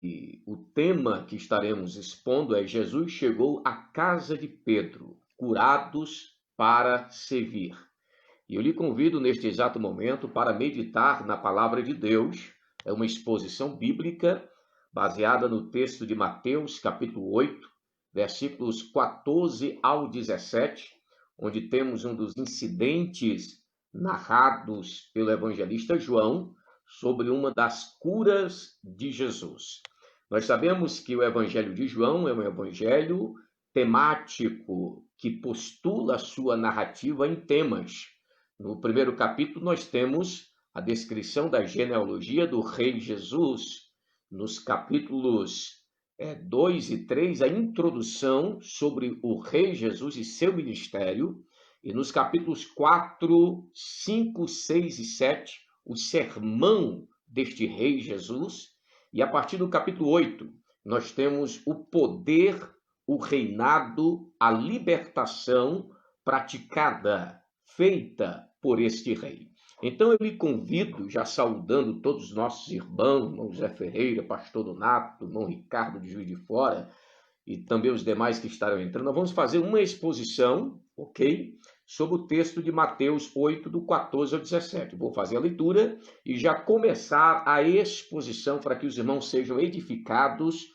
E o tema que estaremos expondo é: Jesus chegou à casa de Pedro, curados para servir. E eu lhe convido neste exato momento para meditar na palavra de Deus. É uma exposição bíblica baseada no texto de Mateus, capítulo 8, versículos 14 ao 17, onde temos um dos incidentes narrados pelo evangelista João sobre uma das curas de Jesus. Nós sabemos que o evangelho de João é um evangelho temático que postula a sua narrativa em temas. No primeiro capítulo, nós temos a descrição da genealogia do rei Jesus. Nos capítulos 2 e 3, a introdução sobre o rei Jesus e seu ministério. E nos capítulos 4, 5, 6 e 7, o sermão deste rei Jesus. E a partir do capítulo 8, nós temos o poder, o reinado, a libertação praticada, feita por este rei. Então eu lhe convido, já saudando todos os nossos irmão Zé Ferreira, pastor Donato, irmão Ricardo de Juiz de Fora, e também os demais que estarão entrando, nós vamos fazer uma exposição, ok? Sobre o texto de Mateus 8, do 14 ao 17. Vou fazer a leitura e já começar a exposição para que os irmãos sejam edificados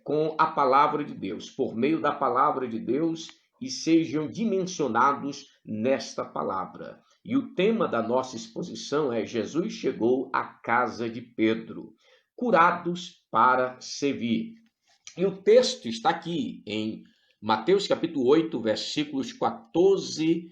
com a palavra de Deus, por meio da palavra de Deus, e sejam dimensionados nesta palavra. E o tema da nossa exposição é: Jesus chegou à casa de Pedro, curados para servir. E o texto está aqui em Mateus capítulo 8, versículos 14,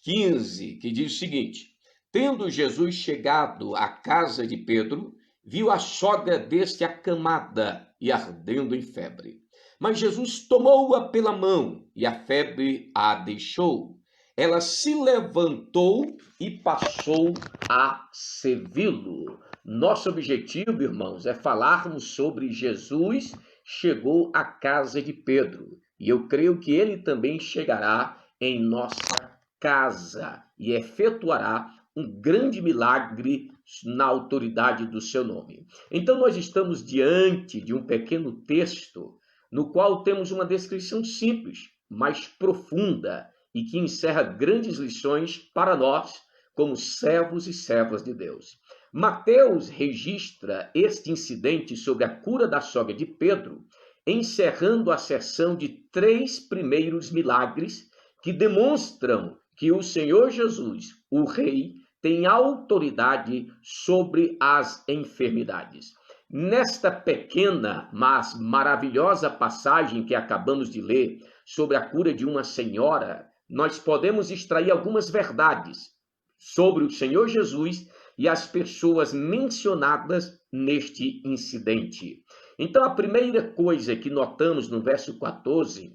15, que diz o seguinte: tendo Jesus chegado à casa de Pedro, viu a sogra deste acamada e ardendo em febre. Mas Jesus tomou-a pela mão e a febre a deixou. Ela se levantou e passou a servi-lo. Nosso objetivo, irmãos, é falarmos sobre Jesus chegou à casa de Pedro. E eu creio que ele também chegará em nossa casa e efetuará um grande milagre na autoridade do seu nome. Então nós estamos diante de um pequeno texto no qual temos uma descrição simples, mas profunda, e que encerra grandes lições para nós, como servos e servas de Deus. Mateus registra este incidente sobre a cura da sogra de Pedro, encerrando a seção de 3 primeiros milagres que demonstram que o Senhor Jesus, o Rei, tem autoridade sobre as enfermidades. Nesta pequena, mas maravilhosa passagem que acabamos de ler sobre a cura de uma senhora, nós podemos extrair algumas verdades sobre o Senhor Jesus e as pessoas mencionadas neste incidente. Então, a primeira coisa que notamos no verso 14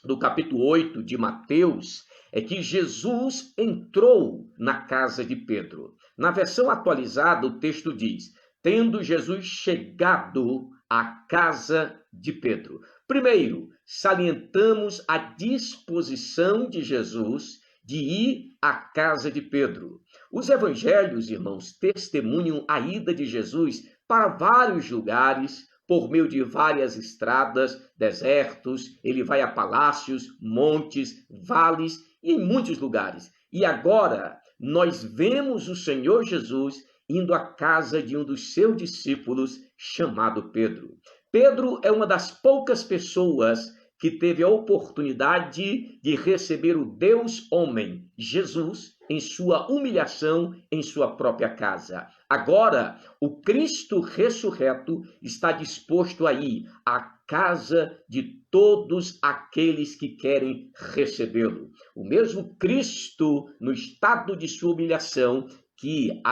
do capítulo 8 de Mateus é que Jesus entrou na casa de Pedro. Na versão atualizada, o texto diz: tendo Jesus chegado à casa de Pedro. Primeiro, salientamos a disposição de Jesus de ir à casa de Pedro. Os evangelhos, irmãos, testemunham a ida de Jesus para vários lugares, por meio de várias estradas, desertos, ele vai a palácios, montes, vales e em muitos lugares. E agora nós vemos o Senhor Jesus indo à casa de um dos seus discípulos, chamado Pedro. Pedro é uma das poucas pessoas que teve a oportunidade de receber o Deus homem, Jesus, em sua humilhação em sua própria casa. Agora, o Cristo ressurreto está disposto a ir à casa de todos aqueles que querem recebê-lo. O mesmo Cristo, no estado de sua humilhação, que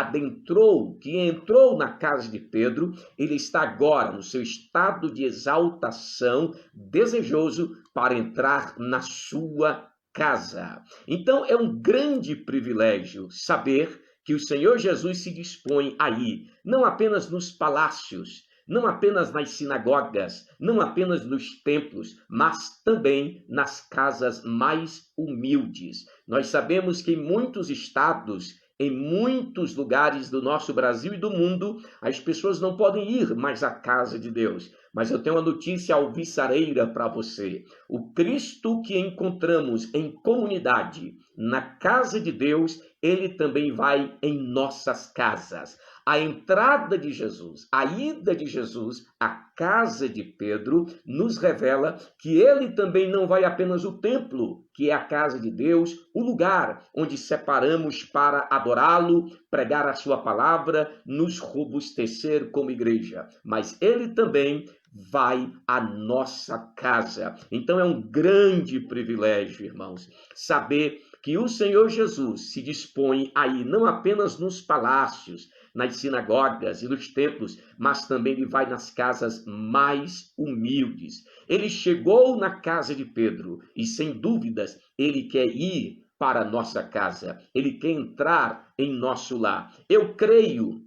entrou na casa de Pedro, ele está agora no seu estado de exaltação, desejoso para entrar na sua casa. Então é um grande privilégio saber que o Senhor Jesus se dispõe a ir, não apenas nos palácios, não apenas nas sinagogas, não apenas nos templos, mas também nas casas mais humildes. Nós sabemos que em muitos estados em muitos lugares do nosso Brasil e do mundo, as pessoas não podem ir mais à casa de Deus. Mas eu tenho uma notícia alvissareira para você. O Cristo que encontramos em comunidade, na casa de Deus, ele também vai em nossas casas. A entrada de Jesus, a ida de Jesus à casa de Pedro, nos revela que ele também não vai apenas ao templo, que é a casa de Deus, o lugar onde separamos para adorá-lo, pregar a sua palavra, nos robustecer como igreja, mas ele também vai à nossa casa. Então é um grande privilégio, irmãos, saber que o Senhor Jesus se dispõe a ir não apenas nos palácios, nas sinagogas e nos templos, mas também ele vai nas casas mais humildes. Ele chegou na casa de Pedro e, sem dúvidas, ele quer ir para a nossa casa. Ele quer entrar em nosso lar. Eu creio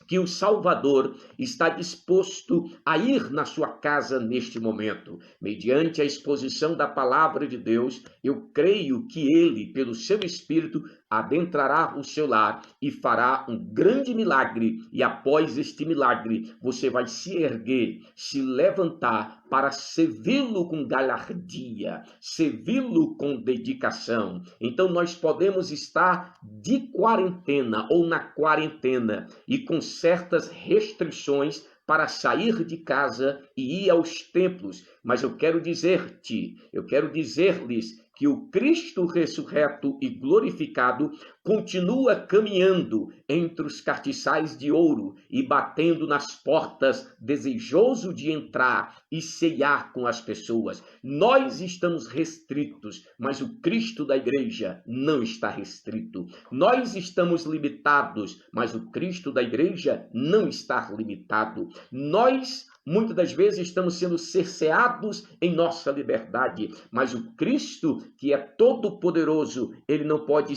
que o Salvador está disposto a ir na sua casa neste momento. Mediante a exposição da palavra de Deus, eu creio que ele, pelo seu Espírito, adentrará o seu lar e fará um grande milagre. E após este milagre, você vai se erguer, se levantar para servi-lo com galardia, servi-lo com dedicação. Então nós podemos estar de quarentena ou na quarentena e com certas restrições para sair de casa e ir aos templos, mas eu quero dizer-lhes que o Cristo ressurreto e glorificado continua caminhando entre os castiçais de ouro e batendo nas portas, desejoso de entrar e ceiar com as pessoas. Nós estamos restritos, mas o Cristo da igreja não está restrito. Nós estamos limitados, mas o Cristo da igreja não está limitado. Nós muitas das vezes estamos sendo cerceados em nossa liberdade, mas o Cristo, que é todo-poderoso, ele não pode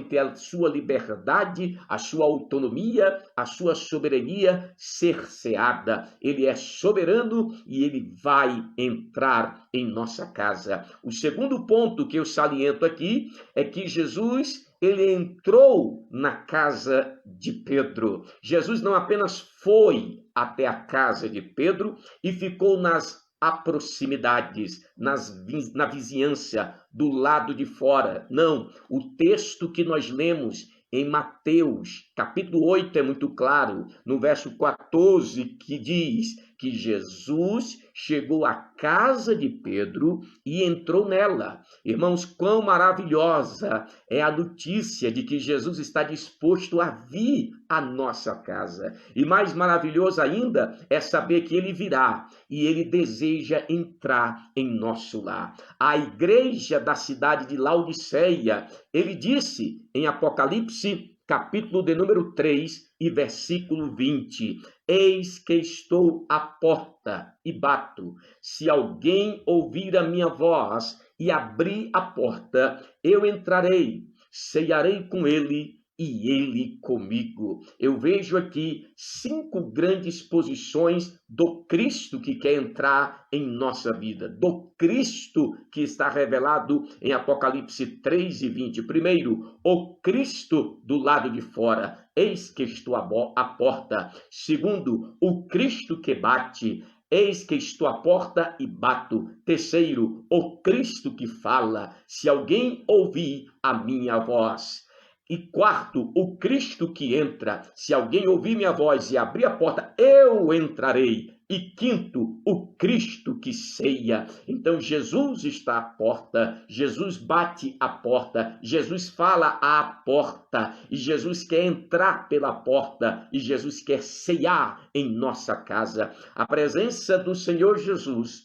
ter a sua liberdade, a sua autonomia, a sua soberania cerceada. Ele é soberano e ele vai entrar em nossa casa. O segundo ponto que eu saliento aqui é que Jesus, ele entrou na casa de Pedro. Jesus não apenas foi até a casa de Pedro e ficou nas proximidades, na vizinhança, do lado de fora. Não, o texto que nós lemos em Mateus, capítulo 8, é muito claro, no verso 14, que diz que Jesus chegou à casa de Pedro e entrou nela. Irmãos, quão maravilhosa é a notícia de que Jesus está disposto a vir à nossa casa. E mais maravilhoso ainda é saber que ele virá e ele deseja entrar em nosso lar. A igreja da cidade de Laodiceia, ele disse em Apocalipse, capítulo de número 3 e versículo 20, eis que estou à porta e bato. Se alguém ouvir a minha voz e abrir a porta, eu entrarei, ceiarei com ele e ele comigo. Eu vejo aqui 5 grandes posições do Cristo que quer entrar em nossa vida, do Cristo que está revelado em Apocalipse 3 e 20. Primeiro, o Cristo do lado de fora, eis que estou à porta. Segundo, o Cristo que bate, eis que estou à porta e bato. Terceiro, o Cristo que fala, se alguém ouvir a minha voz. E quarto, o Cristo que entra, se alguém ouvir minha voz e abrir a porta, eu entrarei. E quinto, o Cristo que ceia. Então Jesus está à porta, Jesus bate a porta, Jesus fala à porta, e Jesus quer entrar pela porta, e Jesus quer ceiar em nossa casa. A presença do Senhor Jesus,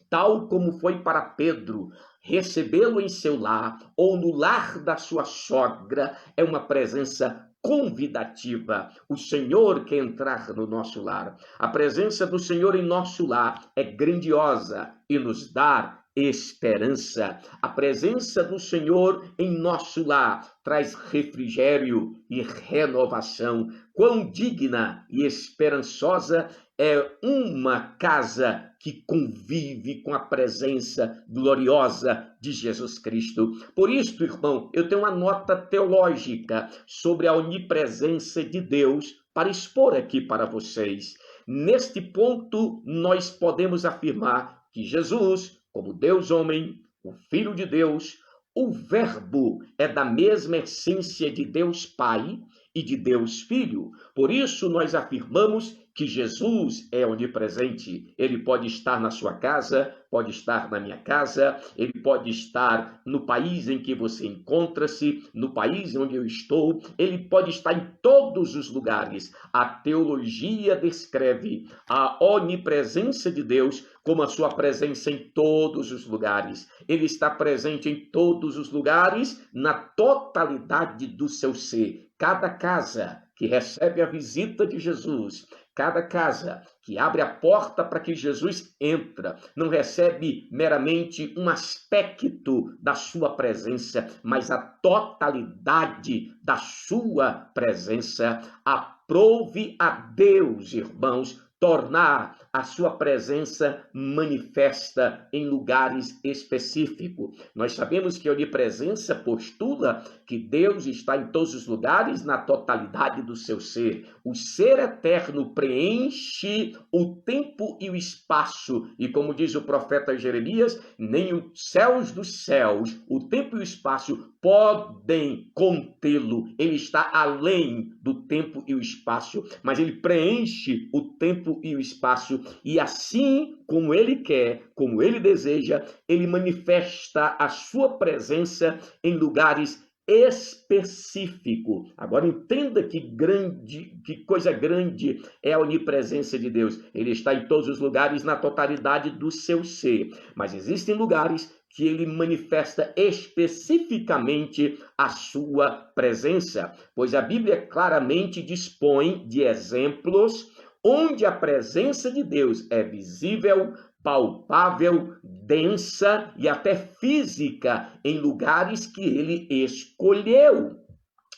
tal como foi para Pedro, recebê-lo em seu lar ou no lar da sua sogra, é uma presença convidativa. O Senhor quer entrar no nosso lar. A presença do Senhor em nosso lar é grandiosa e nos dá esperança. A presença do Senhor em nosso lar traz refrigério e renovação. Quão digna e esperançosa é uma casa que convive com a presença gloriosa de Jesus Cristo. Por isso, irmão, eu tenho uma nota teológica sobre a onipresença de Deus para expor aqui para vocês. Neste ponto, nós podemos afirmar que Jesus, como Deus homem, o Filho de Deus, o Verbo é da mesma essência de Deus Pai e de Deus Filho. Por isso, nós afirmamos que Jesus é onipresente. Ele pode estar na sua casa, pode estar na minha casa, ele pode estar no país em que você encontra-se, no país onde eu estou, ele pode estar em todos os lugares. A teologia descreve a onipresença de Deus como a sua presença em todos os lugares. Ele está presente em todos os lugares, na totalidade do seu ser. Cada casa que recebe a visita de Jesus, cada casa que abre a porta para que Jesus entra, não recebe meramente um aspecto da sua presença, mas a totalidade da sua presença. Aprove a Deus, irmãos, tornar a sua presença manifesta em lugares específicos. Nós sabemos que a onipresença postula que Deus está em todos os lugares na totalidade do seu ser. O ser eterno preenche o tempo e o espaço, e como diz o profeta Jeremias, nem os céus dos céus, o tempo e o espaço podem contê-lo. Ele está além do tempo e o espaço, mas ele preenche o tempo e o espaço, e assim como ele quer, como ele deseja, ele manifesta a sua presença em lugares específico. Agora entenda que coisa grande é a onipresença de Deus. Ele está em todos os lugares na totalidade do seu ser, mas existem lugares que ele manifesta especificamente a sua presença, pois a Bíblia claramente dispõe de exemplos onde a presença de Deus é visível, palpável, densa e até física em lugares que ele escolheu.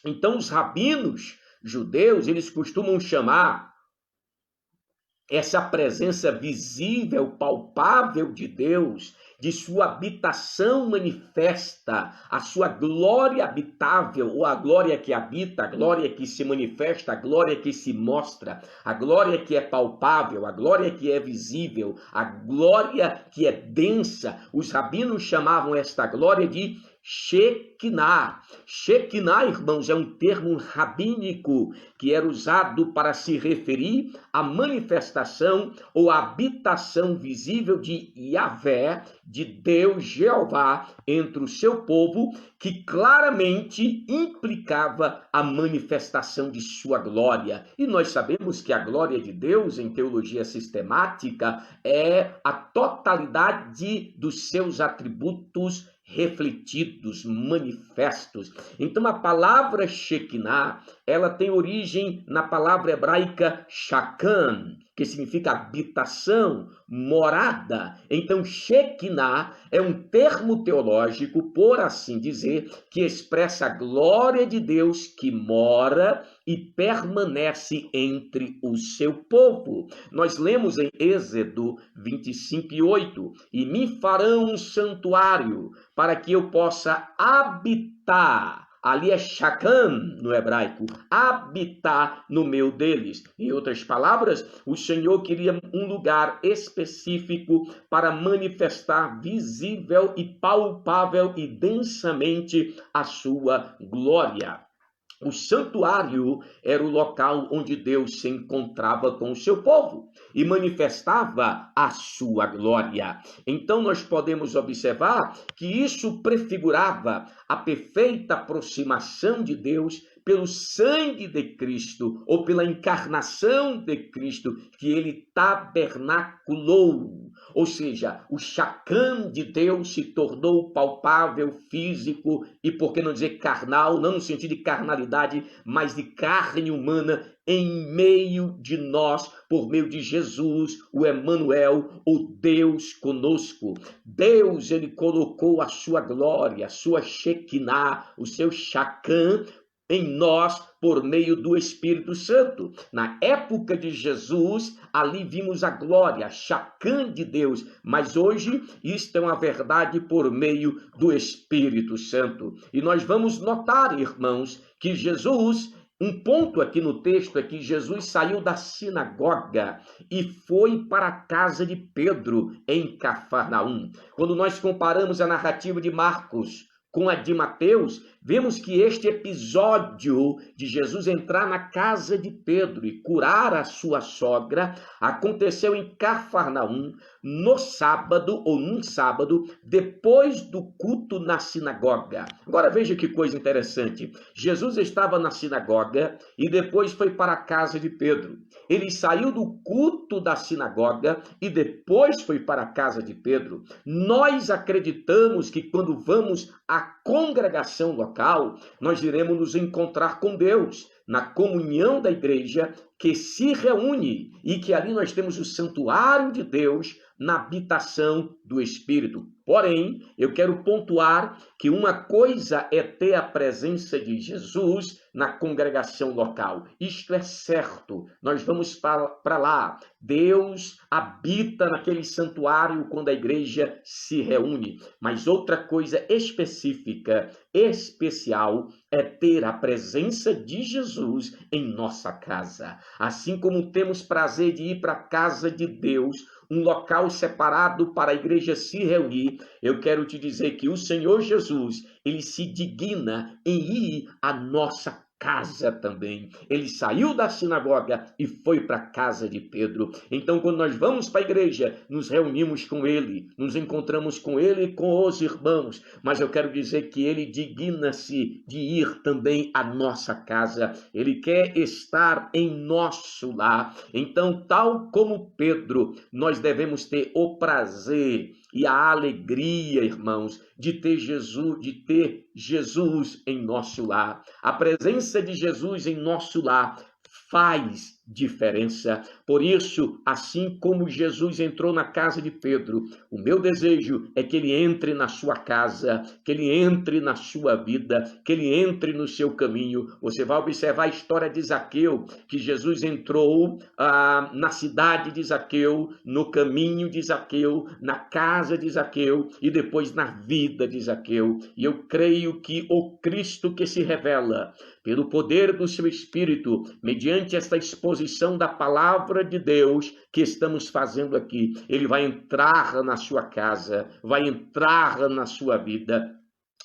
Então, os rabinos judeus, eles costumam chamar essa presença visível, palpável de Deus, de sua habitação manifesta, a sua glória habitável, ou a glória que habita, a glória que se manifesta, a glória que se mostra, a glória que é palpável, a glória que é visível, a glória que é densa. Os rabinos chamavam esta glória de Shekinah. Shekinah, irmãos, é um termo rabínico que era usado para se referir à manifestação ou à habitação visível de Yahvé, de Deus Jeová, entre o seu povo, que claramente implicava a manifestação de sua glória. E nós sabemos que a glória de Deus, em teologia sistemática, é a totalidade dos seus atributos refletidos, manifestos. Então a palavra Shekinah, ela tem origem na palavra hebraica Shakan, que significa habitação, morada. Então Shekinah é um termo teológico, por assim dizer, que expressa a glória de Deus que mora e permanece entre o seu povo. Nós lemos em Êxodo 25:8, e me farão um santuário para que eu possa habitar. Ali é Shakan no hebraico, habitar no meio deles. Em outras palavras, o Senhor queria um lugar específico para manifestar visível e palpável e densamente a sua glória. O santuário era o local onde Deus se encontrava com o seu povo e manifestava a sua glória. Então nós podemos observar que isso prefigurava a perfeita aproximação de Deus pelo sangue de Cristo ou pela encarnação de Cristo que ele tabernaculou. Ou seja, o Shakan de Deus se tornou palpável, físico e, por que não dizer carnal, não no sentido de carnalidade, mas de carne humana em meio de nós, por meio de Jesus, o Emanuel, o Deus conosco. Deus, ele colocou a sua glória, a sua Shekinah, o seu Shakan, em nós por meio do Espírito Santo. Na época de Jesus, ali vimos a glória, a Shekinah de Deus, mas hoje isto é uma verdade por meio do Espírito Santo. E nós vamos notar, irmãos, que Jesus, um ponto aqui no texto é que Jesus saiu da sinagoga e foi para a casa de Pedro em Cafarnaum. Quando nós comparamos a narrativa de Marcos com a de Mateus, vemos que este episódio de Jesus entrar na casa de Pedro e curar a sua sogra aconteceu em Cafarnaum no sábado ou num sábado depois do culto na sinagoga. Agora veja que coisa interessante. Jesus estava na sinagoga e depois foi para a casa de Pedro. Ele saiu do culto da sinagoga e depois foi para a casa de Pedro. Nós acreditamos que quando vamos à congregação local, nós iremos nos encontrar com Deus, na comunhão da igreja que se reúne e que ali nós temos o santuário de Deus na habitação do Espírito. Porém, eu quero pontuar que uma coisa é ter a presença de Jesus na congregação local. Isto é certo. Nós vamos para lá. Deus habita naquele santuário quando a igreja se reúne. Mas outra coisa específica, especial, é ter a presença de Jesus em nossa casa. Assim como temos prazer de ir para a casa de Deus, um local separado para a igreja se reunir, eu quero te dizer que o Senhor Jesus, ele se digna em ir à nossa casa também. Ele saiu da sinagoga e foi para a casa de Pedro. Então, quando nós vamos para a igreja, nos reunimos com ele, nos encontramos com ele e com os irmãos. Mas eu quero dizer que ele digna-se de ir também à nossa casa. Ele quer estar em nosso lar. Então, tal como Pedro, nós devemos ter o prazer e a alegria, irmãos, de ter Jesus em nosso lar. A presença de Jesus em nosso lar faz diferença. Por isso, assim como Jesus entrou na casa de Pedro, o meu desejo é que ele entre na sua casa, que ele entre na sua vida, que ele entre no seu caminho. Você vai observar a história de Zaqueu, que Jesus entrou na cidade de Zaqueu, no caminho de Zaqueu, na casa de Zaqueu e depois na vida de Zaqueu. E eu creio que o Cristo que se revela pelo poder do seu Espírito, mediante esta exposição da palavra de Deus que estamos fazendo aqui, ele vai entrar na sua casa, vai entrar na sua vida.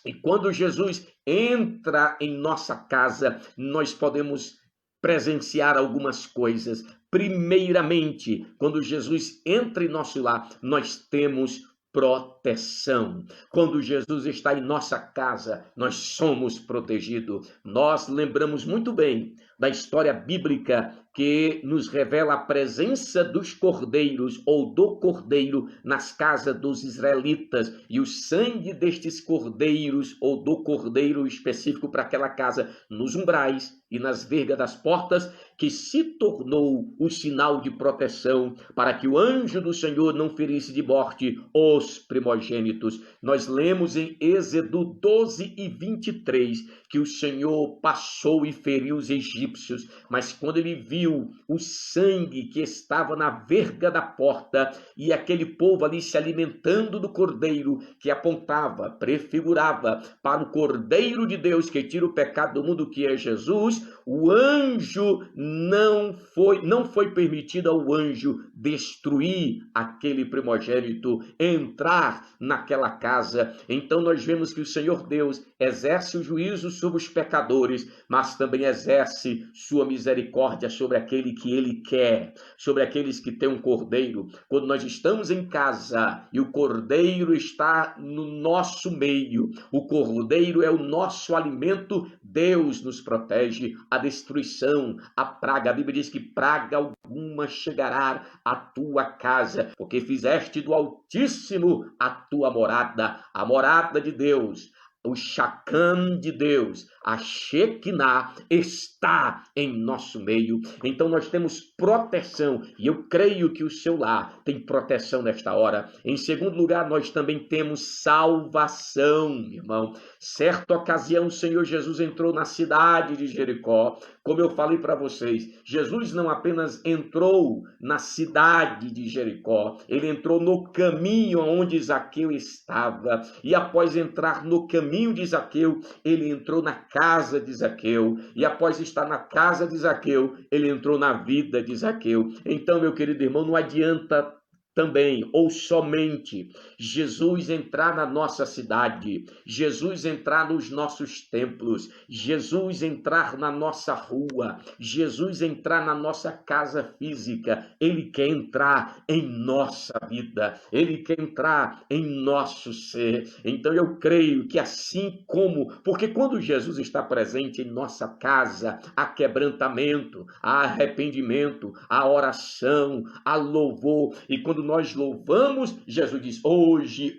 E quando Jesus entra em nossa casa, nós podemos presenciar algumas coisas. Primeiramente, quando Jesus entra em nosso lar, nós temos proteção. Quando Jesus está em nossa casa, nós somos protegidos. Nós lembramos muito bem da história bíblica que nos revela a presença dos cordeiros ou do cordeiro nas casas dos israelitas e o sangue destes cordeiros ou do cordeiro específico para aquela casa nos umbrais e nas vergas das portas, que se tornou o sinal de proteção para que o anjo do Senhor não ferisse de morte os primogênitos. Nós lemos em Êxodo 12 e 23 que o Senhor passou e feriu os egípcios, mas quando ele viu o sangue que estava na verga da porta e aquele povo ali se alimentando do cordeiro que apontava, prefigurava para o cordeiro de Deus que tira o pecado do mundo, que é Jesus, o anjo não foi permitido ao anjo destruir aquele primogênito, entrar naquela casa. Então nós vemos que o Senhor Deus exerce o juízo sobre os pecadores, mas também exerce sua misericórdia sobre aquele que ele quer, sobre aqueles que têm um cordeiro. Quando nós estamos em casa e o cordeiro está no nosso meio, o cordeiro é o nosso alimento, Deus nos protege. A destruição, a praga, a Bíblia diz que praga alguma chegará à tua casa, porque fizeste do Altíssimo a tua morada, a morada de Deus. o Shacam de Deus, a Shekinah, está em nosso meio. Então nós temos proteção, e eu creio que o seu lar tem proteção nesta hora. Em segundo lugar, nós também temos salvação, irmão. Certa ocasião, o Senhor Jesus entrou na cidade de Jericó. Como eu falei para vocês, Jesus não apenas entrou na cidade de Jericó, ele entrou no caminho onde Zaqueu estava, e após entrar no caminho de Zaqueu, ele entrou na casa de Zaqueu, e após estar na casa de Zaqueu, ele entrou na vida de Zaqueu. Então, meu querido irmão, não adianta também, ou somente, Jesus entrar na nossa cidade, Jesus entrar nos nossos templos, Jesus entrar na nossa rua, Jesus entrar na nossa casa física. Ele quer entrar em nossa vida, ele quer entrar em nosso ser. Então eu creio que assim como, porque quando Jesus está presente em nossa casa, há quebrantamento, há arrependimento, há oração, há louvor, e quando nós louvamos, Jesus diz: hoje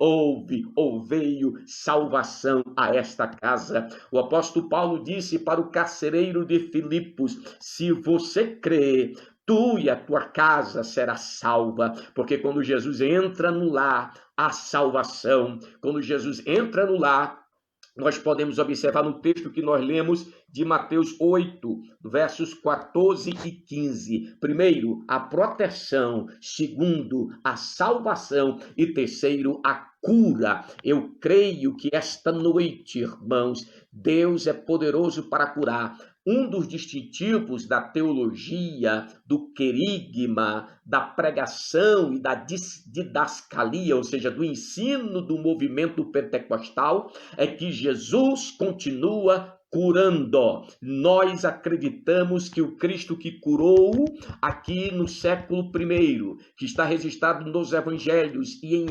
veio salvação a esta casa. O apóstolo Paulo disse para o carcereiro de Filipos: se você crê, tu e a tua casa será salva. Porque quando Jesus entra no lar, há salvação. Quando Jesus entra no lar, nós podemos observar no texto que nós lemos de Mateus 8, versos 14 e 15. Primeiro, a proteção. Segundo, a salvação. E terceiro, a cura. Eu creio que esta noite, irmãos, Deus é poderoso para curar. Um dos distintivos da teologia, do querigma, da pregação e da didascalia, ou seja, do ensino do movimento pentecostal, é que Jesus continua curando. Nós acreditamos que o Cristo que curou aqui no século I, que está registrado nos evangelhos e em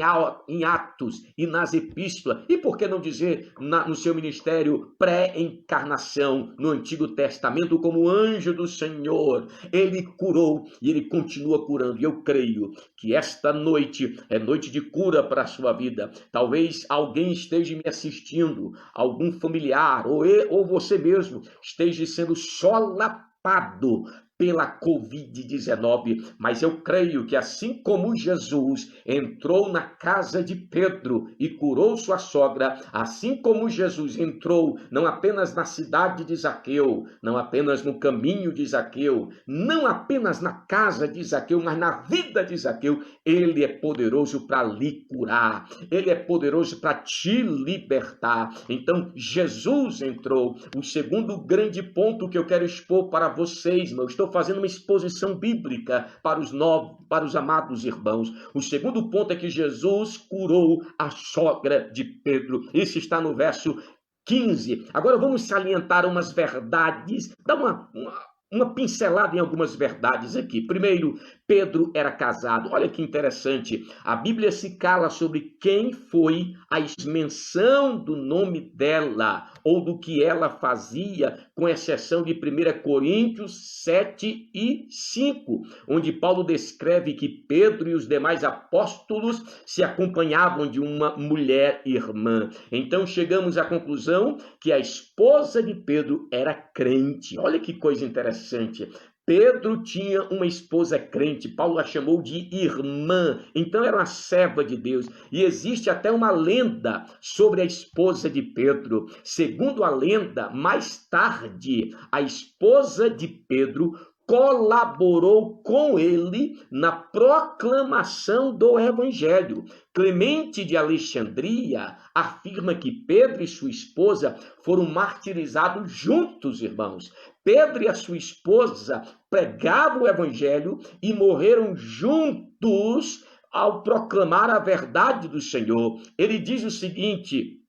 Atos e nas epístolas, e por que não dizer no seu ministério pré-encarnação no Antigo Testamento, como anjo do Senhor, ele curou e ele continua curando. E eu creio que esta noite é noite de cura para a sua vida. Talvez alguém esteja me assistindo, algum familiar ou você mesmo esteja sendo solapado pela Covid-19, mas eu creio que assim como Jesus entrou na casa de Pedro e curou sua sogra, assim como Jesus entrou não apenas na cidade de Zaqueu, não apenas no caminho de Zaqueu, não apenas na casa de Zaqueu, mas na vida de Zaqueu, ele é poderoso para lhe curar, ele é poderoso para te libertar. Então Jesus entrou. O segundo grande ponto que eu quero expor para vocês, meu, estou fazendo uma exposição bíblica para os amados irmãos. O segundo ponto é que Jesus curou a sogra de Pedro. Isso está no verso 15. Agora vamos salientar umas verdades, dar uma pincelada em algumas verdades aqui. Primeiro, Pedro era casado. Olha que interessante. A Bíblia se cala sobre quem foi a menção do nome dela ou do que ela fazia, com exceção de 1 Coríntios 7 e 5, onde Paulo descreve que Pedro e os demais apóstolos se acompanhavam de uma mulher irmã. Então chegamos à conclusão que a esposa de Pedro era crente. Olha que coisa interessante. Pedro tinha uma esposa crente, Paulo a chamou de irmã, então era uma serva de Deus, e existe até uma lenda sobre a esposa de Pedro. Segundo a lenda, mais tarde, a esposa de Pedro colaborou com ele na proclamação do evangelho. Clemente de Alexandria afirma que Pedro e sua esposa foram martirizados juntos, irmãos. Pedro e a sua esposa pregavam o evangelho e morreram juntos ao proclamar a verdade do Senhor. Ele diz o seguinte,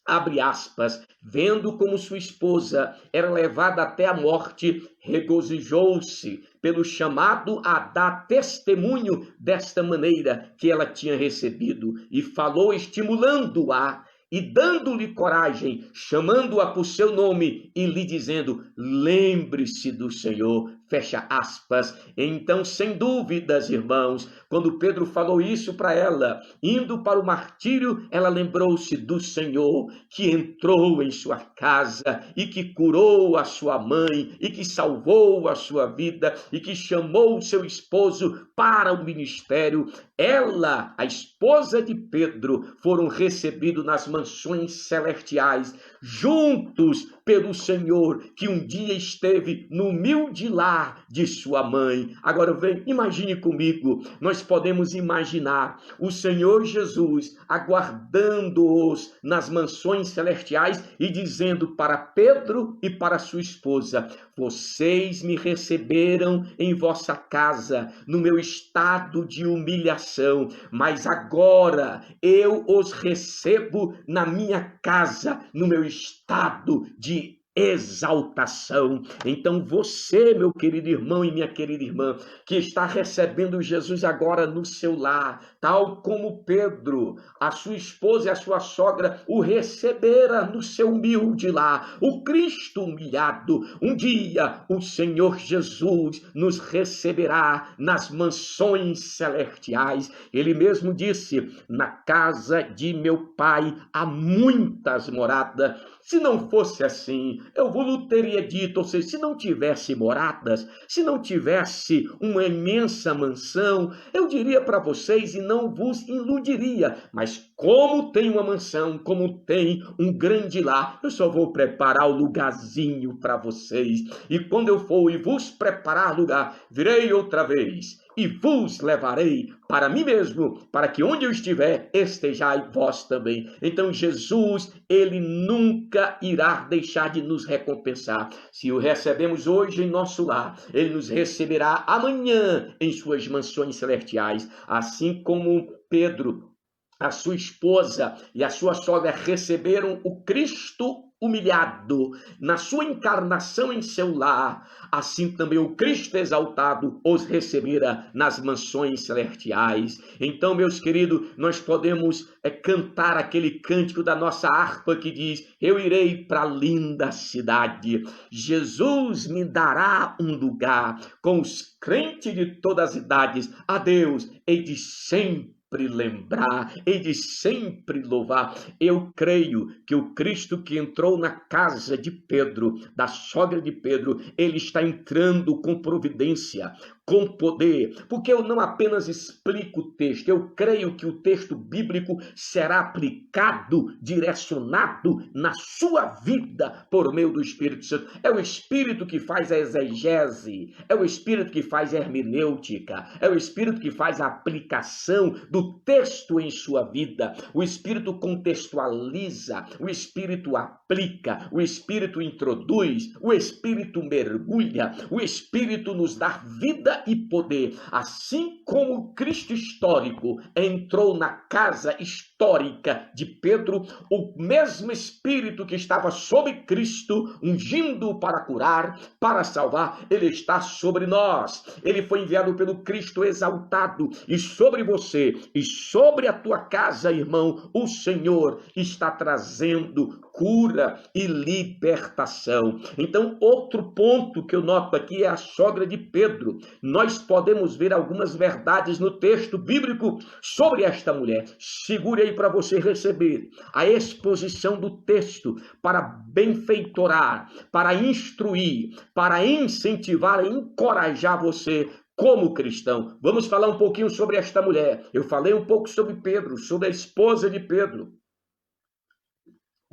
abre aspas, vendo como sua esposa era levada até a morte, regozijou-se pelo chamado a dar testemunho desta maneira que ela tinha recebido e falou estimulando-a e dando-lhe coragem, chamando-a por seu nome e lhe dizendo, lembre-se do Senhor. fecha aspas. Então, sem dúvidas, irmãos, quando Pedro falou isso para ela, indo para o martírio, ela lembrou-se do Senhor que entrou em sua casa e que curou a sua mãe e que salvou a sua vida e que chamou o seu esposo para o ministério. Ela, a esposa de Pedro, foram recebidos nas mansões celestiais, juntos pelo Senhor, que um dia esteve no humilde lar de sua mãe. Agora vem, imagine comigo, nós podemos imaginar o Senhor Jesus aguardando-os nas mansões celestiais e dizendo para Pedro e para sua esposa: vocês me receberam em vossa casa, no meu estado de humilhação, mas agora eu os recebo na minha casa, no meu estado de exaltação. Então você, meu querido irmão e minha querida irmã, que está recebendo Jesus agora no seu lar, tal como Pedro, a sua esposa e a sua sogra o recebera no seu humilde lar, o Cristo humilhado, um dia o Senhor Jesus nos receberá nas mansões celestiais. Ele mesmo disse: na casa de meu Pai há muitas moradas. Se não fosse assim, eu vos teria dito, ou seja, se não tivesse moradas, se não tivesse uma imensa mansão, eu diria para vocês e não vos iludiria. Mas como tem uma mansão, como tem um grande lar, eu só vou preparar o lugarzinho para vocês. E quando eu for e vos preparar lugar, virei outra vez e vos levarei para mim mesmo, para que onde eu estiver, estejai vós também. Então Jesus, ele nunca irá deixar de nos recompensar. Se o recebemos hoje em nosso lar, ele nos receberá amanhã em suas mansões celestiais, assim como Pedro, a sua esposa e a sua sogra receberam o Cristo humilhado na sua encarnação em seu lar, assim também o Cristo exaltado os recebera nas mansões celestiais. Então, meus queridos, nós podemos cantar aquele cântico da nossa harpa que diz: eu irei para a linda cidade, Jesus me dará um lugar com os crentes de todas as idades, a Deus hei de sempre lembrar, e de sempre louvar. Eu creio que o Cristo que entrou na casa de Pedro, da sogra de Pedro, ele está entrando com providência, com poder, porque eu não apenas explico o texto, eu creio que o texto bíblico será aplicado, direcionado na sua vida por meio do Espírito Santo. É o Espírito que faz a exegese, é o Espírito que faz a hermenêutica, é o Espírito que faz a aplicação do texto em sua vida. O Espírito contextualiza, o Espírito aplica, o Espírito introduz, o Espírito mergulha, o Espírito nos dá vida e poder. Assim como o Cristo histórico entrou na casa histórica de Pedro, o mesmo Espírito que estava sobre Cristo, ungindo para curar, para salvar, ele está sobre nós. Ele foi enviado pelo Cristo exaltado, e sobre você e sobre a tua casa, irmão, o Senhor está trazendo cura e libertação. Então, outro ponto que eu noto aqui é a sogra de Pedro. Nós podemos ver algumas verdades no texto bíblico sobre esta mulher. Segure aí para você receber a exposição do texto para benfeitorar, para instruir, para incentivar e encorajar você como cristão. Vamos falar um pouquinho sobre esta mulher. Eu falei um pouco sobre Pedro, sobre a esposa de Pedro.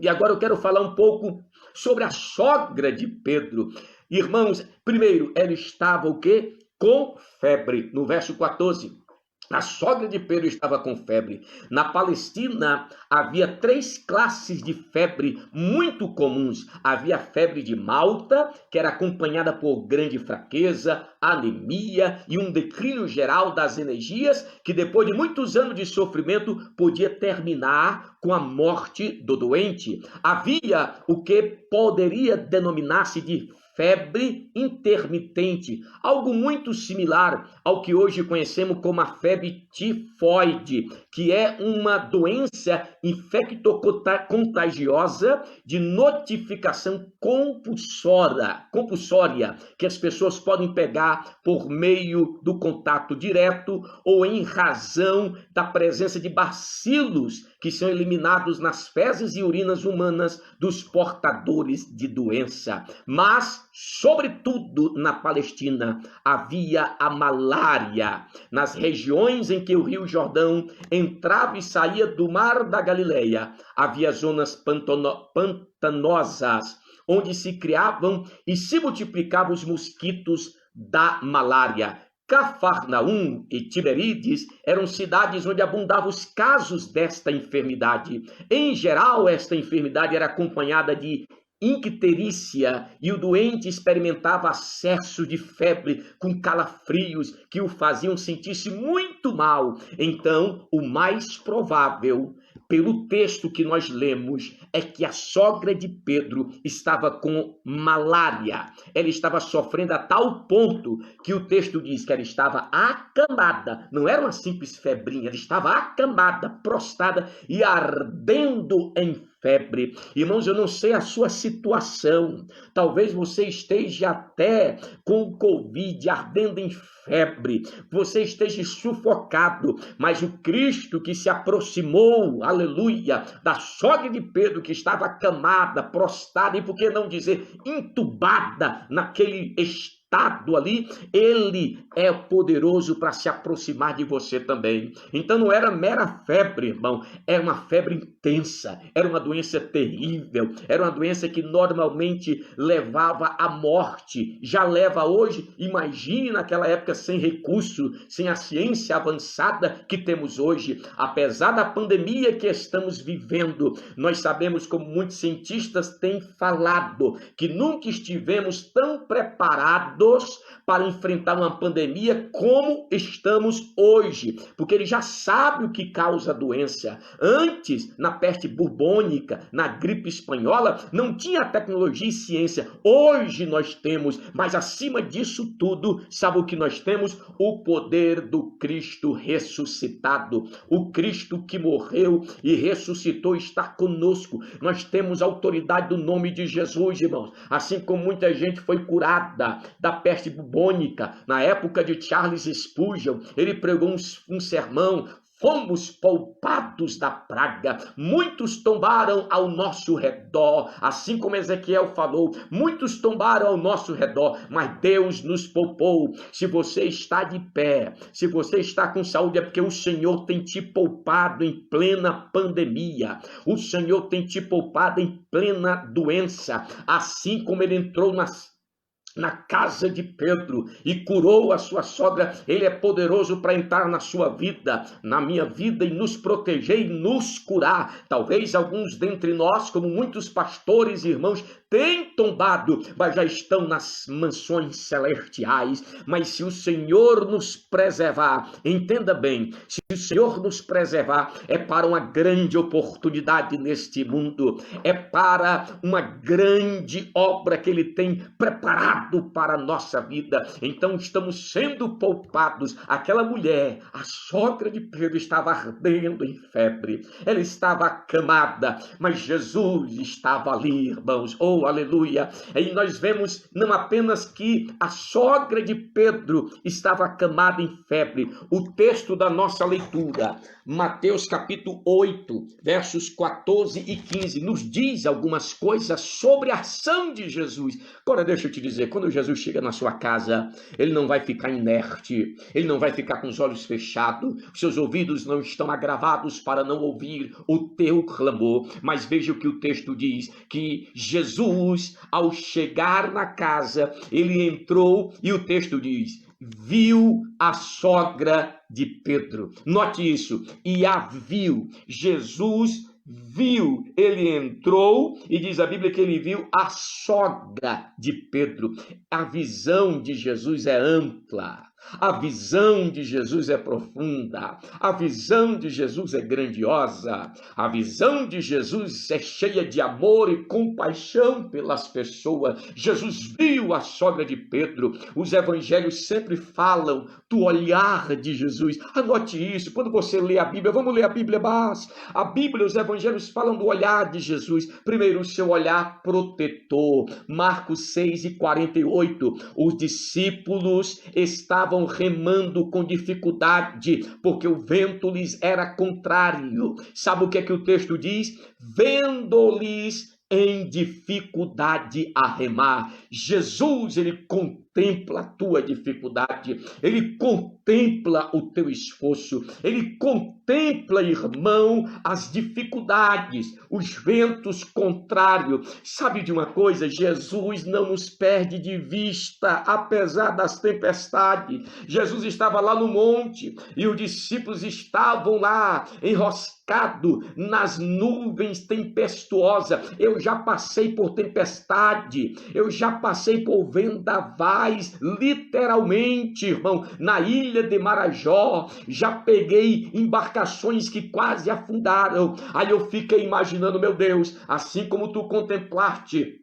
E agora eu quero falar um pouco sobre a sogra de Pedro. Irmãos, primeiro, ela estava o quê? Com febre. No verso 14. A sogra de Pedro estava com febre. Na Palestina havia 3 classes de febre muito comuns. Havia a febre de Malta, que era acompanhada por grande fraqueza, anemia e um declínio geral das energias, que depois de muitos anos de sofrimento podia terminar com a morte do doente. Havia o que poderia denominar-se de febre intermitente, algo muito similar ao que hoje conhecemos como a febre tifoide, que é uma doença infectocontagiosa de notificação compulsória, que as pessoas podem pegar por meio do contato direto ou em razão da presença de bacilos que são eliminados nas fezes e urinas humanas dos portadores de doença. Mas, sobretudo na Palestina, havia a malária. Nas regiões em que o Rio Jordão entrava e saía do Mar da Galileia, havia zonas pantanosas, onde se criavam e se multiplicavam os mosquitos da malária. Cafarnaum e Tiberíades eram cidades onde abundavam os casos desta enfermidade. Em geral, esta enfermidade era acompanhada de icterícia e o doente experimentava acesso de febre com calafrios que o faziam sentir-se muito mal. Então, o mais provável, pelo texto que nós lemos, é que a sogra de Pedro estava com malária. Ela estava sofrendo a tal ponto que o texto diz que ela estava acamada. Não era uma simples febrinha, ela estava acamada, prostrada e ardendo em febre. Irmãos, eu não sei a sua situação. Talvez você esteja até com Covid, ardendo em febre. Você esteja sufocado, mas o Cristo que se aproximou, aleluia, da sogra de Pedro, que estava acamada, prostrada, e por que não dizer entubada naquele estado ali, ele é poderoso para se aproximar de você também. Então não era mera febre, irmão, era uma febre intensa, era uma doença terrível, era uma doença que normalmente levava à morte, já leva hoje. Imagine naquela época sem recurso, sem a ciência avançada que temos hoje. Apesar da pandemia que estamos vivendo, nós sabemos, como muitos cientistas têm falado, que nunca estivemos tão preparados para enfrentar uma pandemia como estamos hoje, porque ele já sabe o que causa a doença. Antes, na peste bubônica, na gripe espanhola, não tinha tecnologia e ciência. Hoje nós temos, mas acima disso tudo, sabe o que nós temos? O poder do Cristo ressuscitado. O Cristo que morreu e ressuscitou está conosco. Nós temos autoridade do nome de Jesus, irmãos. Assim como muita gente foi curada da peste bubônica, na época de Charles Spurgeon, ele pregou um sermão: fomos poupados da praga, muitos tombaram ao nosso redor, assim como Ezequiel falou, muitos tombaram ao nosso redor, mas Deus nos poupou. Se você está de pé, se você está com saúde, é porque o Senhor tem te poupado em plena pandemia, o Senhor tem te poupado em plena doença, assim como ele entrou na casa de Pedro e curou a sua sogra. Ele é poderoso para entrar na sua vida, na minha vida, e nos proteger e nos curar. Talvez alguns dentre nós, como muitos pastores e irmãos, têm tombado, mas já estão nas mansões celestiais. Mas se o Senhor nos preservar, entenda bem, se o Senhor nos preservar, é para uma grande oportunidade neste mundo, é para uma grande obra que ele tem preparado para a nossa vida. Então estamos sendo poupados. Aquela mulher, a sogra de Pedro, estava ardendo em febre, ela estava acamada, mas Jesus estava ali, irmãos, oh aleluia. E nós vemos não apenas que a sogra de Pedro estava acamada em febre. O texto da nossa leitura, Mateus capítulo 8, versos 14 e 15, nos diz algumas coisas sobre a ação de Jesus. Agora deixa eu te dizer, quando Jesus chega na sua casa, ele não vai ficar inerte, ele não vai ficar com os olhos fechados, os seus ouvidos não estão agravados para não ouvir o teu clamor. Mas veja o que o texto diz, que Jesus, ao chegar na casa, ele entrou e o texto diz: viu a sogra de Pedro. Note isso, e a viu. Jesus viu, ele entrou e diz a Bíblia que ele viu a sogra de Pedro. A visão de Jesus é ampla. A visão de Jesus é profunda, a visão de Jesus é grandiosa, a visão de Jesus é cheia de amor e compaixão pelas pessoas. Jesus viu a sogra de Pedro. Os evangelhos sempre falam do olhar de Jesus. Anote isso, quando você lê a Bíblia, vamos ler a Bíblia, mas a Bíblia, os evangelhos falam do olhar de Jesus. Primeiro, o seu olhar protetor. Marcos 6:48, os discípulos estavam remando com dificuldade, porque o vento lhes era contrário. Sabe o que é que o texto diz? Vendo-lhes em dificuldade a remar. Jesus, ele contempla a tua dificuldade, ele contempla o teu esforço, ele contempla, irmão, as dificuldades, os ventos contrários. Sabe de uma coisa? Jesus não nos perde de vista, apesar das tempestades. Jesus estava lá no monte e os discípulos estavam lá enroscados nas nuvens tempestuosas. Eu já passei por tempestade, eu já passei por vendavais, literalmente, irmão, na ilha de Marajó, já peguei embarcações que quase afundaram. Aí eu fiquei imaginando, meu Deus, assim como tu contemplaste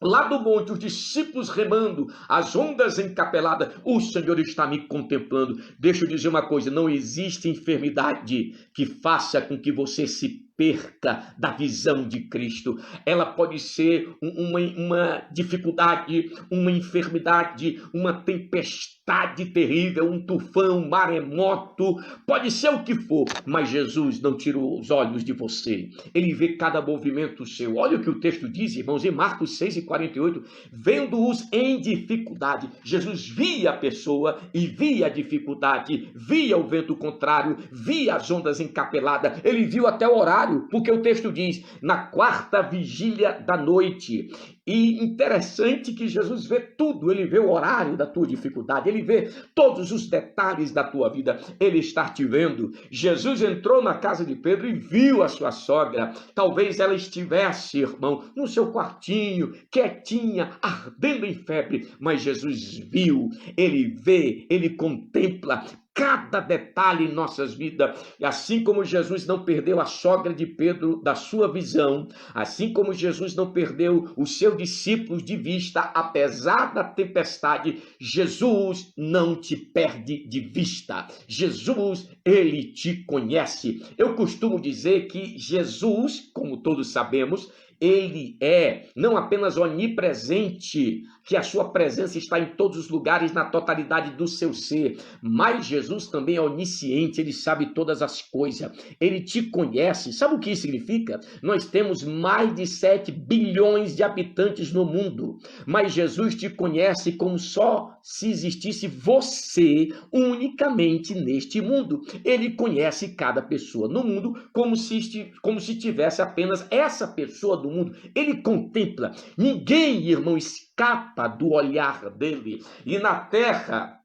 lá do monte, os discípulos remando, as ondas encapeladas, o Senhor está me contemplando. Deixa eu dizer uma coisa, não existe enfermidade que faça com que você se perca da visão de Cristo. Ela pode ser uma dificuldade, uma enfermidade, uma tempestade terrível, um tufão, um maremoto, pode ser o que for, mas Jesus não tirou os olhos de você. Ele vê cada movimento seu. Olha o que o texto diz, irmãos, em Marcos 6:48, vendo-os em dificuldade. Jesus via a pessoa e via a dificuldade, via o vento contrário, via as ondas encapeladas, ele viu até o horário, porque o texto diz, na quarta vigília da noite. E interessante que Jesus vê tudo, ele vê o horário da tua dificuldade, ele vê todos os detalhes da tua vida, ele está te vendo. Jesus entrou na casa de Pedro e viu a sua sogra, talvez ela estivesse, irmão, no seu quartinho, quietinha, ardendo em febre, mas Jesus viu, ele vê, ele contempla cada detalhe em nossas vidas. E assim como Jesus não perdeu a sogra de Pedro da sua visão, assim como Jesus não perdeu os seus discípulos de vista, apesar da tempestade, Jesus não te perde de vista. Jesus, ele te conhece. Eu costumo dizer que Jesus, como todos sabemos, ele é não apenas onipresente, que a sua presença está em todos os lugares, na totalidade do seu ser, mas Jesus também é onisciente, ele sabe todas as coisas, ele te conhece. Sabe o que isso significa? Nós temos mais de 7 bilhões de habitantes no mundo, mas Jesus te conhece como só se existisse você unicamente neste mundo. Ele conhece cada pessoa no mundo como se tivesse apenas essa pessoa do mundo. Ele contempla. Ninguém, irmão, escapa do olhar dele. E na terra,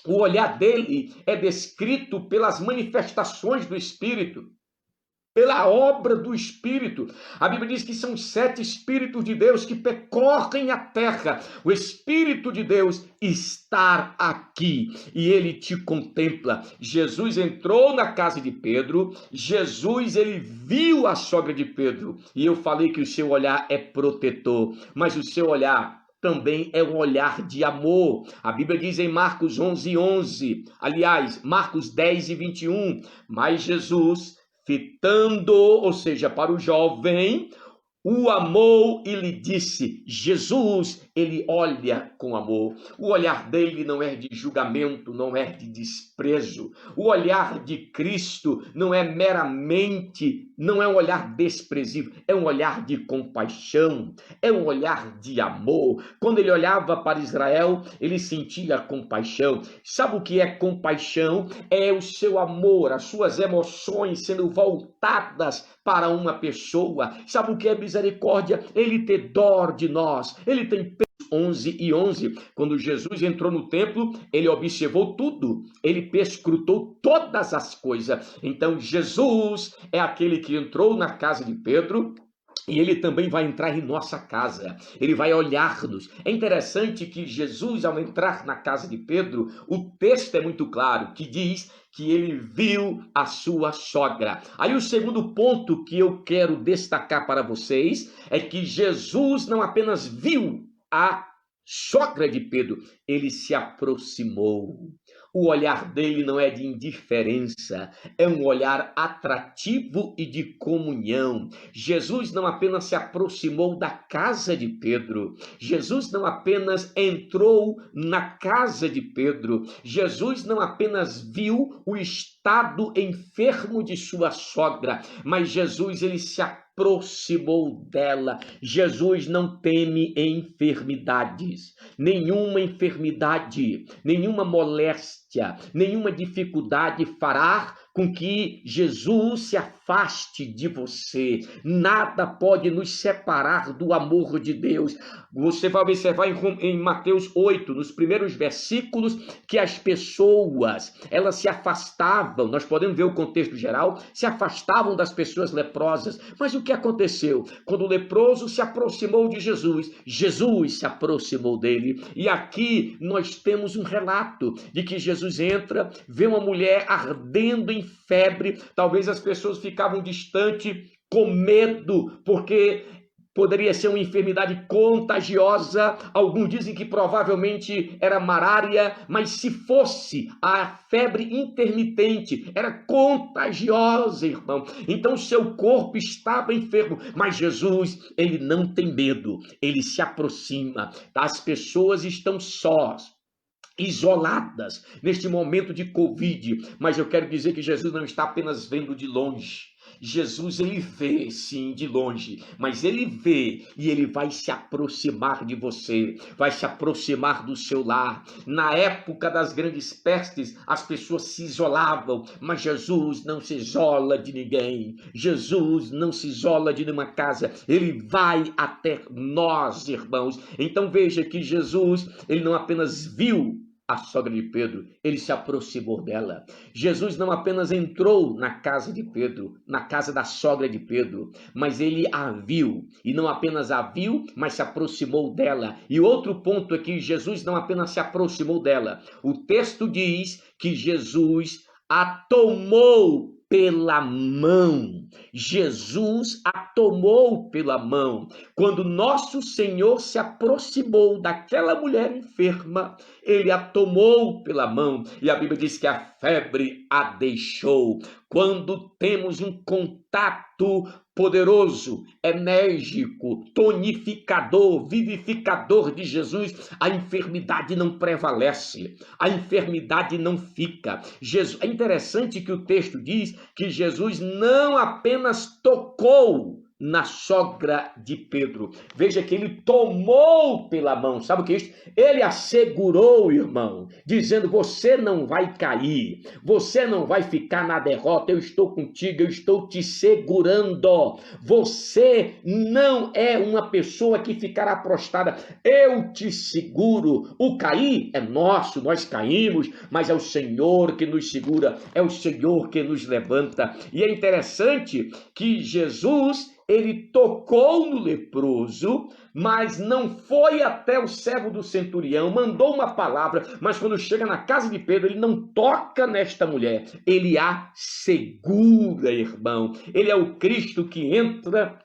o olhar dele é descrito pelas manifestações do Espírito, pela obra do Espírito. A Bíblia diz que são 7 Espíritos de Deus que percorrem a terra. O Espírito de Deus está aqui e ele te contempla. Jesus entrou na casa de Pedro, Jesus, ele viu a sogra de Pedro, e eu falei que o seu olhar é protetor, mas o seu olhar também é um olhar de amor. A Bíblia diz em Marcos 11:11, aliás, Marcos 10:21, mas Jesus, fitando, ou seja, para o jovem, o amou e lhe disse. Jesus, ele olha com amor. O olhar dele não é de julgamento, não é de desprezo. O olhar de Cristo não é meramente, não é um olhar desprezível, é um olhar de compaixão, é um olhar de amor. Quando ele olhava para Israel, ele sentia compaixão. Sabe o que é compaixão? É o seu amor, as suas emoções sendo voltadas para uma pessoa. Sabe o que é misericórdia? Ele tem dó de nós, ele tem 11:11, quando Jesus entrou no templo, ele observou tudo, ele perscrutou todas as coisas. Então Jesus é aquele que entrou na casa de Pedro, E ele também vai entrar em nossa casa, ele vai olhar-nos. É interessante que Jesus, ao entrar na casa de Pedro, o texto é muito claro, que diz que ele viu a sua sogra. Aí o segundo ponto que eu quero destacar para vocês é que Jesus não apenas viu a sogra de Pedro, ele se aproximou. O olhar dele não é de indiferença, é um olhar atrativo e de comunhão. Jesus não apenas se aproximou da casa de Pedro, Jesus não apenas entrou na casa de Pedro, Jesus não apenas viu o estado enfermo de sua sogra, mas Jesus ele se aproximou dela. Jesus não teme enfermidades, nenhuma enfermidade, nenhuma moléstia, nenhuma dificuldade fará com que Jesus se afaste de você. Nada pode nos separar do amor de Deus. Você vai observar em Mateus 8, nos primeiros versículos, que as pessoas, elas se afastavam, nós podemos ver o contexto geral, se afastavam das pessoas leprosas. Mas o que aconteceu? Quando o leproso se aproximou de Jesus, Jesus se aproximou dele. E aqui nós temos um relato de que Jesus entra, vê uma mulher ardendo em febre, talvez as pessoas ficavam distantes com medo, porque poderia ser uma enfermidade contagiosa. Alguns dizem que provavelmente era malária, mas se fosse a febre intermitente, era contagiosa, irmão. Então seu corpo estava enfermo, mas Jesus, ele não tem medo, ele se aproxima. As pessoas estão sós, isoladas neste momento de Covid, mas eu quero dizer que Jesus não está apenas vendo de longe. Jesus, ele vê, sim, de longe, mas ele vê e ele vai se aproximar de você, vai se aproximar do seu lar. Na época das grandes pestes, as pessoas se isolavam, mas Jesus não se isola de ninguém. Jesus não se isola de nenhuma casa, ele vai até nós, irmãos. Então veja que Jesus, ele não apenas viu a sogra de Pedro, ele se aproximou dela. Jesus não apenas entrou na casa de Pedro, na casa da sogra de Pedro, mas ele a viu, e não apenas a viu, mas se aproximou dela. E outro ponto é que Jesus não apenas se aproximou dela, o texto diz que Jesus a tomou pela mão. Jesus a tomou pela mão. Quando nosso Senhor se aproximou daquela mulher enferma, ele a tomou pela mão. E a Bíblia diz que a febre a deixou. Quando temos um contato poderoso, enérgico, tonificador, vivificador de Jesus, a enfermidade não prevalece, a enfermidade não fica. É interessante que o texto diz que Jesus não apenas tocou na sogra de Pedro. Veja que ele tomou pela mão. Sabe o que é isso? Ele a segurou, irmão, dizendo: você não vai cair, você não vai ficar na derrota, eu estou contigo, eu estou te segurando. Você não é uma pessoa que ficará prostrada, eu te seguro. O cair é nosso, nós caímos, mas é o Senhor que nos segura, é o Senhor que nos levanta. E é interessante que Jesus, ele tocou no leproso, mas não foi até o servo do centurião, mandou uma palavra, mas quando chega na casa de Pedro, ele não toca nesta mulher, ele a segura, irmão. Ele é o Cristo que entra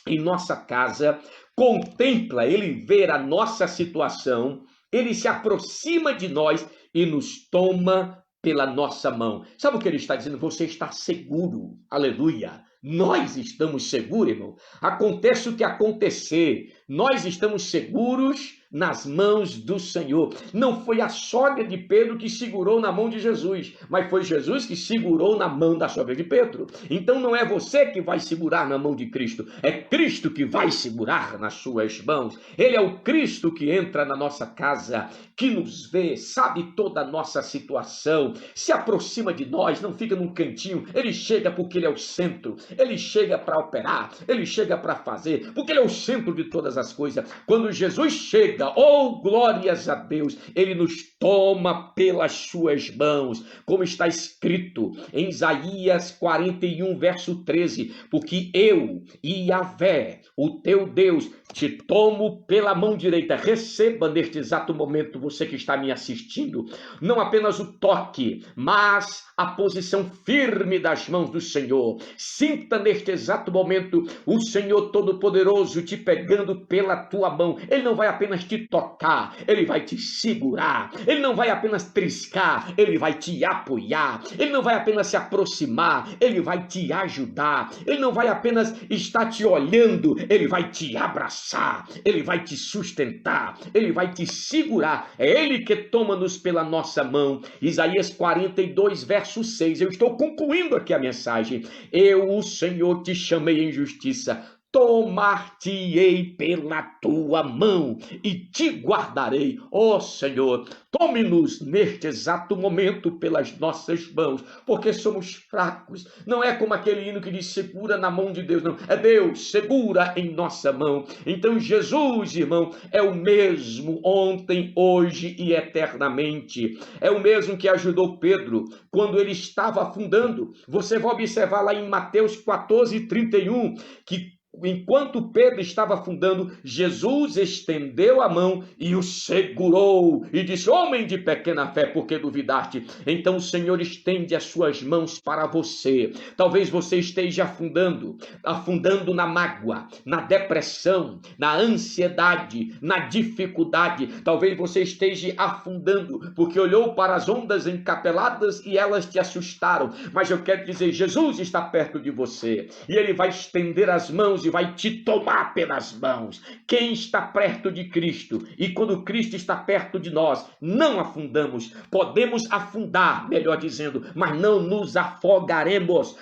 em nossa casa, contempla, ele vê a nossa situação, ele se aproxima de nós e nos toma pela nossa mão. Sabe o que ele está dizendo? Você está seguro, aleluia. Nós estamos seguros, irmão. Acontece o que acontecer, nós estamos seguros nas mãos do Senhor. Não foi a sogra de Pedro que segurou na mão de Jesus, mas foi Jesus que segurou na mão da sogra de Pedro. Então não é você que vai segurar na mão de Cristo, é Cristo que vai segurar nas suas mãos. Ele é o Cristo que entra na nossa casa, que nos vê, sabe toda a nossa situação, se aproxima de nós, não fica num cantinho. Ele chega porque ele é o centro, ele chega para operar, ele chega para fazer, porque ele é o centro de todas todas as coisas. Quando Jesus chega, oh glórias a Deus, ele nos toma pelas suas mãos, como está escrito em Isaías 41, verso 13, porque eu, Yahvé, o teu Deus, te tomo pela mão direita. Receba neste exato momento, você que está me assistindo, não apenas o toque, mas a posição firme das mãos do Senhor. Sinta neste exato momento o Senhor Todo-Poderoso te pegando pela tua mão. Ele não vai apenas te tocar, ele vai te segurar. Ele não vai apenas triscar, ele vai te apoiar. Ele não vai apenas se aproximar, ele vai te ajudar. Ele não vai apenas estar te olhando, ele vai te abraçar, ele vai te sustentar, ele vai te segurar. É ele que toma-nos pela nossa mão. Isaías 42, verso 6. Eu estou concluindo aqui a mensagem. Eu, o Senhor, te chamei em justiça. Tomar-te-ei pela tua mão e te guardarei. Ó Senhor, tome-nos neste exato momento pelas nossas mãos, porque somos fracos. Não é como aquele hino que diz segura na mão de Deus, não. É Deus, segura em nossa mão. Então Jesus, irmão, é o mesmo ontem, hoje e eternamente. É o mesmo que ajudou Pedro quando ele estava afundando. Você vai observar lá em Mateus 14, 31, que enquanto Pedro estava afundando, Jesus estendeu a mão e o segurou e disse: homem de pequena fé, por que duvidaste? Então o Senhor estende as suas mãos para você. Talvez você esteja afundando na mágoa, na depressão, na ansiedade, na dificuldade. Talvez você esteja afundando porque olhou para as ondas encapeladas e elas te assustaram. Mas eu quero dizer, Jesus está perto de você e ele vai estender as mãos e vai te tomar pelas mãos. Quem está perto de Cristo, e quando Cristo está perto de nós, não afundamos. Podemos afundar, melhor dizendo, mas não nos afogaremos.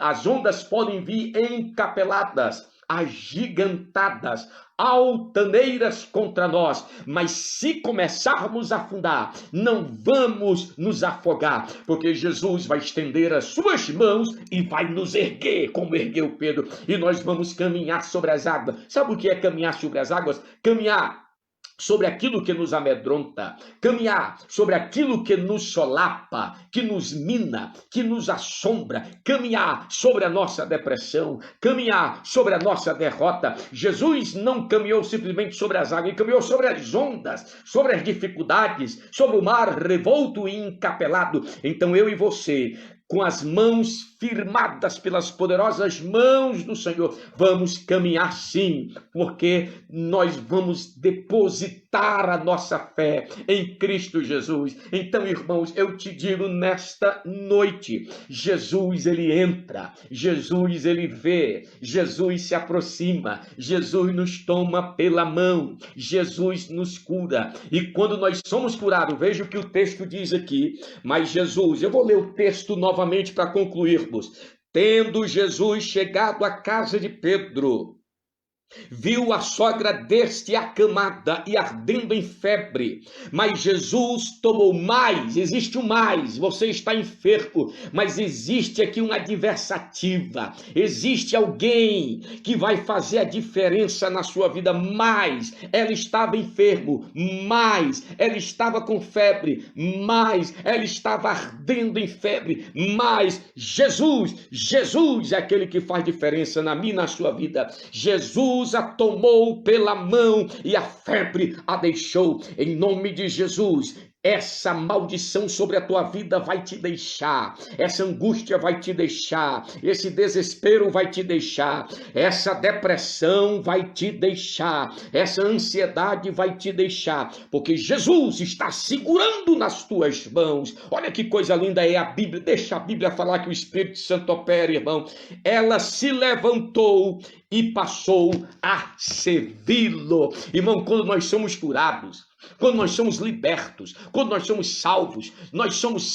As ondas podem vir encapeladas, agigantadas, altaneiras contra nós, mas se começarmos a afundar, não vamos nos afogar, porque Jesus vai estender as suas mãos e vai nos erguer, como ergueu Pedro, e nós vamos caminhar sobre as águas. Sabe o que é caminhar sobre as águas? Caminhar sobre aquilo que nos amedronta, caminhar sobre aquilo que nos solapa, que nos mina, que nos assombra, caminhar sobre a nossa depressão, caminhar sobre a nossa derrota. Jesus não caminhou simplesmente sobre as águas, ele caminhou sobre as ondas, sobre as dificuldades, sobre o mar revolto e encapelado. Então eu e você, com as mãos firmadas pelas poderosas mãos do Senhor, vamos caminhar sim, porque nós vamos depositar a nossa fé em Cristo Jesus. Então, irmãos, eu te digo nesta noite, Jesus, ele entra, Jesus, ele vê, Jesus se aproxima, Jesus nos toma pela mão, Jesus nos cura. E quando nós somos curados, veja o que o texto diz aqui, mas Jesus, eu vou ler o texto novamente para concluirmos. Tendo Jesus chegado à casa de Pedro, viu a sogra deste acamada e ardendo em febre, mas Jesus tomou mais, existe um mais, você está enfermo, mas existe aqui uma adversativa, existe alguém que vai fazer a diferença na sua vida. Mais ela estava enfermo, mais ela estava com febre, mais ela estava ardendo em febre, mas Jesus é aquele que faz diferença na minha e na sua vida. Jesus a tomou pela mão e a febre a deixou. Em nome de Jesus, essa maldição sobre a tua vida vai te deixar, essa angústia vai te deixar, esse desespero vai te deixar, essa depressão vai te deixar, essa ansiedade vai te deixar, porque Jesus está segurando nas tuas mãos. Olha que coisa linda é a Bíblia. Deixa a Bíblia falar que o Espírito Santo opera, irmão. Ela se levantou e passou a servi-lo. Irmão, quando nós somos curados, quando nós somos libertos, quando nós somos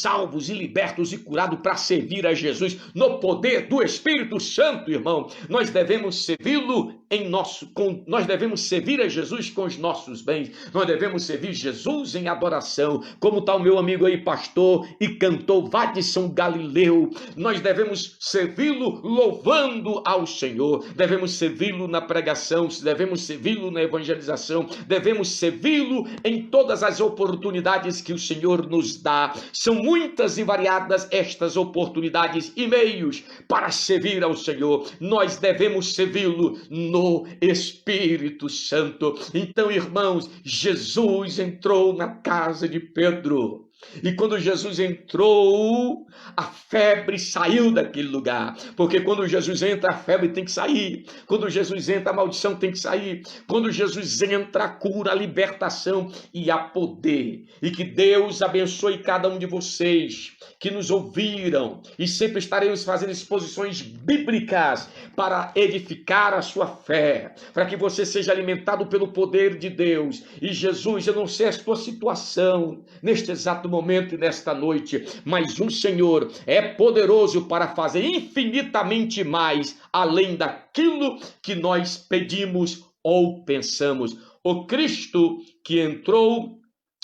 salvos e libertos e curados para servir a Jesus no poder do Espírito Santo, irmão. Nós devemos servi-lo nós devemos servir a Jesus com os nossos bens, nós devemos servir Jesus em adoração, como está o meu amigo aí, pastor, e cantor Vadson Galileu. Nós devemos servi-lo louvando ao Senhor, devemos servi-lo na pregação, devemos servi-lo na evangelização, devemos servi-lo em todas as oportunidades que o Senhor nos dá. São muitas e variadas estas oportunidades e meios para servir ao Senhor. Nós devemos servi-lo no Espírito Santo. Então, irmãos, Jesus entrou na casa de Pedro. E quando Jesus entrou, a febre saiu daquele lugar. Porque quando Jesus entra, a febre tem que sair. Quando Jesus entra, a maldição tem que sair. Quando Jesus entra, a cura, a libertação e a poder. E que Deus abençoe cada um de vocês que nos ouviram. E sempre estaremos fazendo exposições bíblicas para edificar a sua fé. Para que você seja alimentado pelo poder de Deus. E Jesus, eu não sei a sua situação neste exato momento e nesta noite, mas o Senhor é poderoso para fazer infinitamente mais além daquilo que nós pedimos ou pensamos. O Cristo que entrou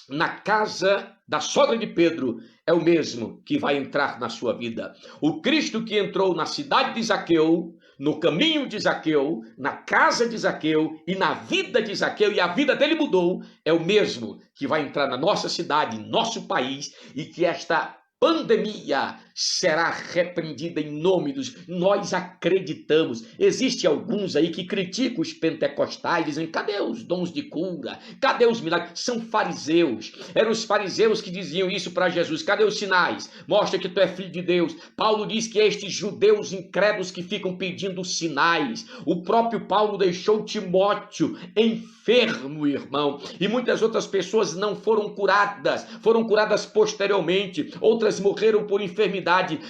na casa da sogra de Pedro é o mesmo que vai entrar na sua vida. O Cristo que entrou na cidade de Zaqueu, no caminho de Zaqueu, na casa de Zaqueu e na vida de Zaqueu, e a vida dele mudou, é o mesmo que vai entrar na nossa cidade, nosso país, e que esta pandemia será repreendida em nome dos... Nós acreditamos. Existem alguns aí que criticam os pentecostais, dizem, cadê os dons de cura? Cadê os milagres? São fariseus. Eram os fariseus que diziam isso para Jesus. Cadê os sinais? Mostra que tu é filho de Deus. Paulo diz que estes judeus incrédulos que ficam pedindo sinais. O próprio Paulo deixou Timóteo enfermo, irmão. E muitas outras pessoas não foram curadas posteriormente. Outras morreram por enfermidade.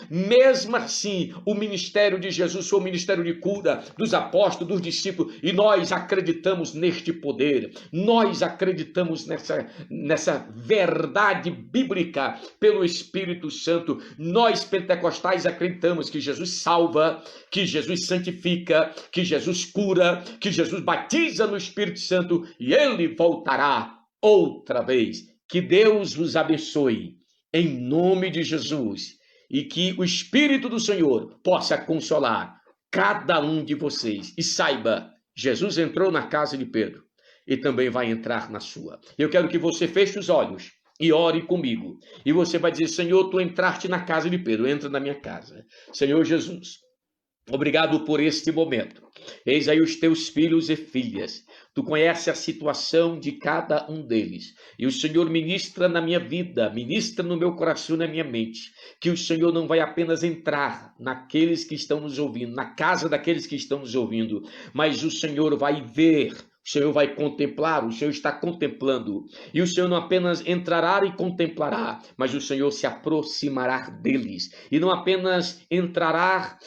Mesmo assim, o ministério de Jesus foi o ministério de cura dos apóstolos, dos discípulos, e nós acreditamos neste poder, nós acreditamos nessa verdade bíblica pelo Espírito Santo. Nós pentecostais acreditamos que Jesus salva, que Jesus santifica, que Jesus cura, que Jesus batiza no Espírito Santo e ele voltará outra vez. Que Deus vos abençoe em nome de Jesus. E que o Espírito do Senhor possa consolar cada um de vocês. E saiba, Jesus entrou na casa de Pedro e também vai entrar na sua. Eu quero que você feche os olhos e ore comigo. E você vai dizer, Senhor, tu entraste na casa de Pedro, entra na minha casa. Senhor Jesus, obrigado por este momento. Eis aí os teus filhos e filhas. Tu conheces a situação de cada um deles. E o Senhor ministra na minha vida, ministra no meu coração e na minha mente. Que o Senhor não vai apenas entrar naqueles que estão nos ouvindo, na casa daqueles que estão nos ouvindo, mas o Senhor vai ver, o Senhor vai contemplar, o Senhor está contemplando. E o Senhor não apenas entrará e contemplará, mas o Senhor se aproximará deles. E não apenas entrará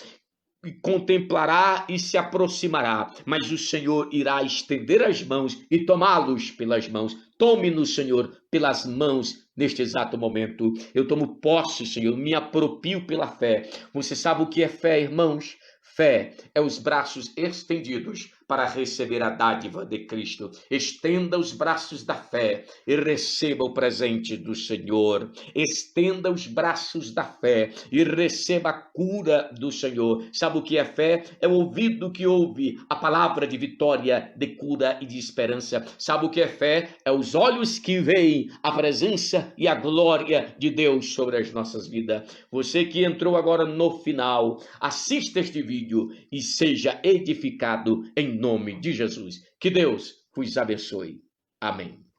e contemplará e se aproximará, mas o Senhor irá estender as mãos e tomá-los pelas mãos. Tome-nos, Senhor, pelas mãos neste exato momento. Eu tomo posse, Senhor, me aproprio pela fé. Você sabe o que é fé, irmãos? Fé é os braços estendidos para receber a dádiva de Cristo. Estenda os braços da fé e receba o presente do Senhor. Estenda os braços da fé e receba a cura do Senhor. Sabe o que é fé? É o ouvido que ouve a palavra de vitória, de cura e de esperança. Sabe o que é fé? É os olhos que veem a presença e a glória de Deus sobre as nossas vidas. Você que entrou agora no final, assista este vídeo e seja edificado em nome de Jesus. Que Deus vos abençoe. Amém.